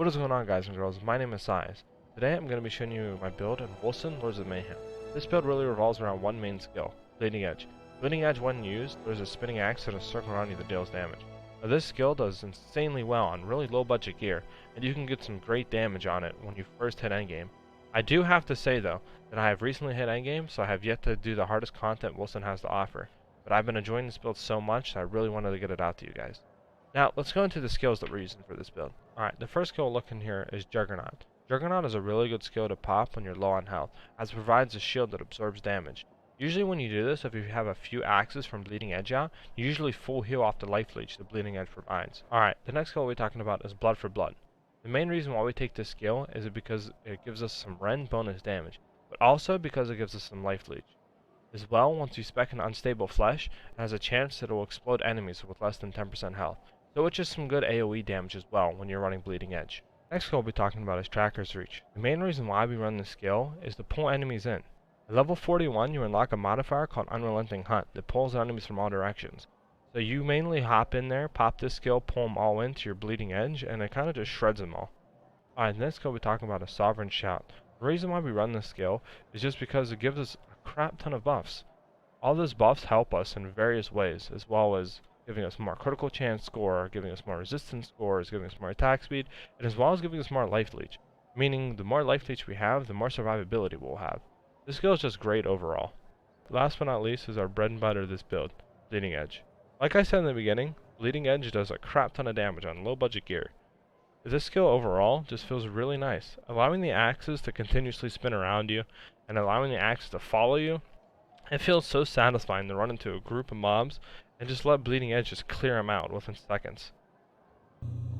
What is going on, guys and girls? My name is Size. Today I'm going to be showing you my build in Wolcen, Lords of Mayhem. This build really revolves around one main skill, Bleeding Edge. Bleeding Edge, when used, there's a spinning axe and a circle around you that deals damage. Now, this skill does insanely well on really low budget gear, and you can get some great damage on it when you first hit endgame. I do have to say though, that I have recently hit endgame, so I have yet to do the hardest content Wolcen has to offer. But I've been enjoying this build so much that I really wanted to get it out to you guys. Now, let's go into the skills that we're using for this build. Alright, the first skill we'll look in here is Juggernaut. Juggernaut is a really good skill to pop when you're low on health, as it provides a shield that absorbs damage. Usually when you do this, if you have a few axes from Bleeding Edge out, you usually full heal off the life leech the Bleeding Edge provides. Alright, the next skill we're talking about is Blood for Blood. The main reason why we take this skill is because it gives us some rend bonus damage, but also because it gives us some life leech. As well, once you spec an unstable flesh, it has a chance that it will explode enemies with less than 10% health. So it's just some good AoE damage as well when you're running Bleeding Edge. Next skill we'll be talking about is Tracker's Reach. The main reason why we run this skill is to pull enemies in. At level 41 you unlock a modifier called Unrelenting Hunt that pulls enemies from all directions. So you mainly hop in there, pop this skill, pull them all into your Bleeding Edge, and it kind of just shreds them all. Alright, next skill we'll be talking about is Sovereign Shout. The reason why we run this skill is just because it gives us a crap ton of buffs. All those buffs help us in various ways, as well as giving us more critical chance score, giving us more resistance scores, giving us more attack speed, and as well as giving us more life leech. Meaning, the more life leech we have, the more survivability we'll have. This skill is just great overall. Last but not least is our bread and butter of this build, Bleeding Edge. Like I said in the beginning, Bleeding Edge does a crap ton of damage on low budget gear. This skill overall just feels really nice. Allowing the axes to continuously spin around you, and allowing the axes to follow you, it feels so satisfying to run into a group of mobs and just let Bleeding Edge just clear them out within seconds.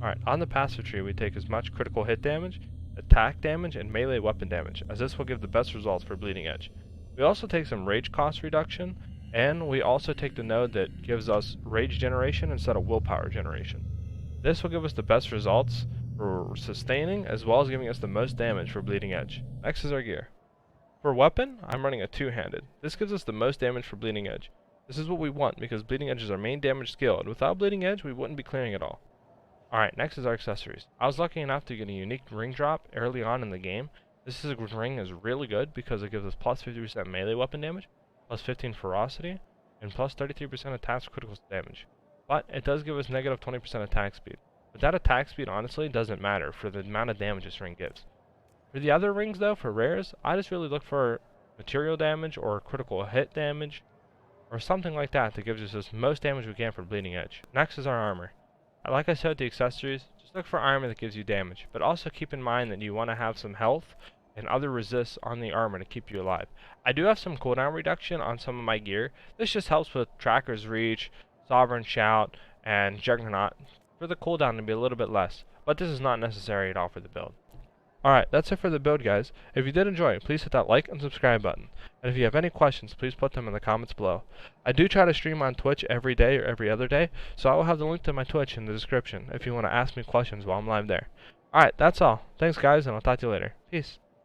Alright, on the passive tree we take as much critical hit damage, attack damage, and melee weapon damage, as this will give the best results for Bleeding Edge. We also take some rage cost reduction, and we also take the node that gives us rage generation instead of willpower generation. This will give us the best results for sustaining, as well as giving us the most damage for Bleeding Edge. Next is our gear. For weapon, I'm running a two-handed. This gives us the most damage for Bleeding Edge. This is what we want because Bleeding Edge is our main damage skill, and without Bleeding Edge we wouldn't be clearing at all. Alright, next is our accessories. I was lucky enough to get a unique ring drop early on in the game. This ring is really good because it gives us plus 50% melee weapon damage, plus 15 ferocity, and plus 33% attack critical damage. But it does give us negative 20% attack speed. But that attack speed honestly doesn't matter for the amount of damage this ring gives. For the other rings though, for rares, I just really look for material damage or critical hit damage, or something like that that gives us the most damage we can for Bleeding Edge. Next is our armor. Like I said with the accessories, just look for armor that gives you damage, but also keep in mind that you want to have some health and other resists on the armor to keep you alive. I do have some cooldown reduction on some of my gear. This just helps with Tracker's Reach, Sovereign Shout, and Juggernaut for the cooldown to be a little bit less, but this is not necessary at all for the build. Alright, that's it for the build, guys. If you did enjoy it, please hit that like and subscribe button. And if you have any questions, please put them in the comments below. I do try to stream on Twitch every day or every other day, so I will have the link to my Twitch in the description if you want to ask me questions while I'm live there. Alright, that's all. Thanks, guys, and I'll talk to you later. Peace.